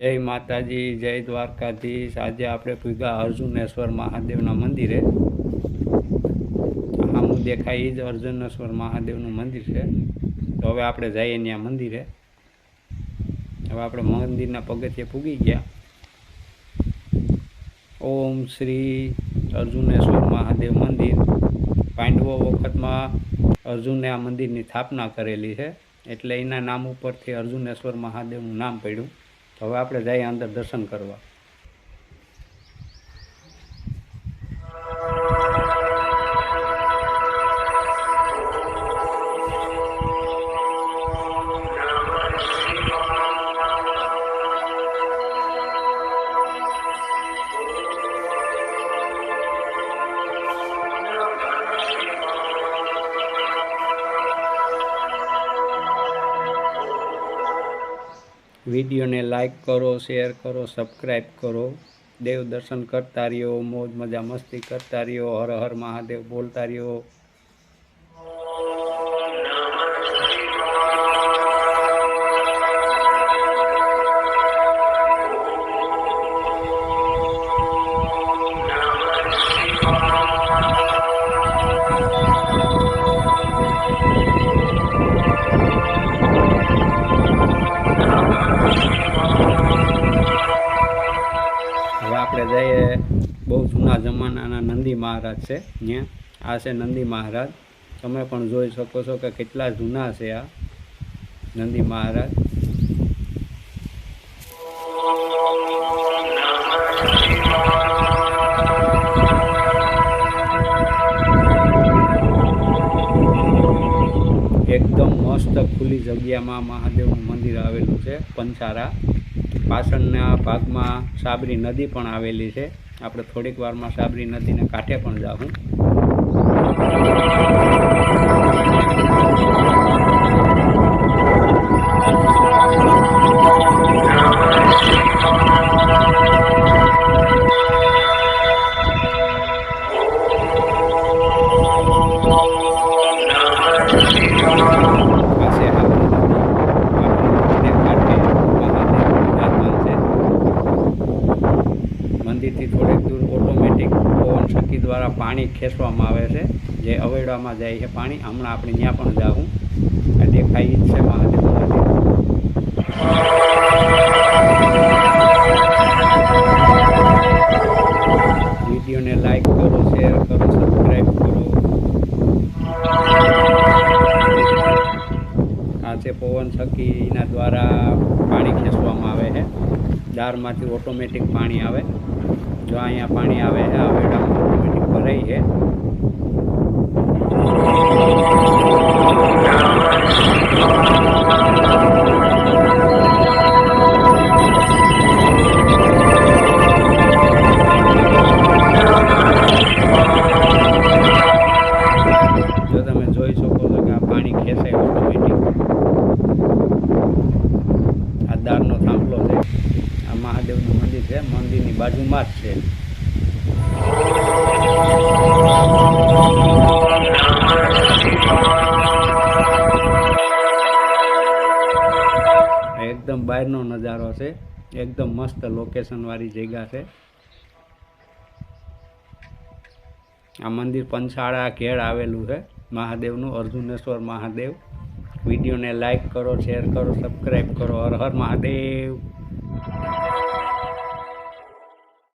જય માતાજી, જય દ્વારકાધીશ। આજે આપણે પૂગ્યા અર્જુનેશ્વર મહાદેવના મંદિરે। આમ દેખાય જ અર્જુનેશ્વર મહાદેવનું મંદિર છે। તો હવે આપણે જઈએ ત્યાં મંદિરે। હવે આપણે મંદિરના પગથિયે પૂગી ગયા। ઓમ શ્રી અર્જુનેશ્વર મહાદેવ મંદિર। પાંડવો વખતમાં અર્જુને આ મંદિરની સ્થાપના કરેલી છે, એટલે એના નામ ઉપરથી અર્જુનેશ્વર મહાદેવનું નામ પડ્યું। તો હવે આપણે જઈએ અંદર દર્શન કરવા। વિડીયોને લાઈક કરો, શેર કરો, સબસ્ક્રાઈબ કરો। દેવ દર્શન કરતા રહ્યો, મોજ મજા મસ્તી કરતા રહ્યો। હર હર મહાદેવ બોલતા રહ્યો। હવે આપણે જઈએ બહુ જૂના જમાનાના નંદી મહારાજ છે ત્યાં। આ છે નંદી મહારાજ। તમે પણ જોઈ શકો છો કે કેટલા જૂના છે આ નંદી મહારાજ। એકદમ મસ્ત ખુલ્લી જગ્યામાં મહાદેવનું મંદિર આવેલું છે પંચારા। પાછળના ભાગમાં સાબરી નદી પણ આવેલી છે। આપણે થોડીક વારમાં સાબરી નદીને કાંઠે પણ જાઉં। મંદિરથી થોડેક દૂર ઓટોમેટિક પવન શક્તિ દ્વારા પાણી ખેંચવામાં આવે છે, જે અવેડામાં જાય છે પાણી। હમણાં આપણે ત્યાં પણ જાઉં। આ દેખાય જ છે મહાદેવ મંદિર। વિડીયોને લાઈક કરો, શેર કરો, સબસ્ક્રાઈબ કરો। આ છે પવન શક્તિના દ્વારા પાણી ખેંચવામાં આવે છે। દારમાંથી ઓટોમેટિક પાણી આવે। જો અહીંયા પાણી આવે છે, હવેડામાં ઓટોમેટિક ભરાઈ છે। જો તમે જોઈ શકો છો કે આ પાણી ખેંચાય ઓટોમેટિક। આ દારનો થાંભલો છે। આ મહાદેવનું મંદિર છે, મંદિરની બાજુમાં જ છે। એકદમ બહારનો નજારો છે। એકદમ મસ્ત લોકેશન વાળી જગ્યા છે। આ મંદિર પંચાળા ઘેર આવેલું છે મહાદેવનું, અર્જુનેશ્વર મહાદેવ। વિડીયોને લાઈક કરો, શેર કરો, સબસ્ક્રાઈબ કરો। હર હર મહાદેવ।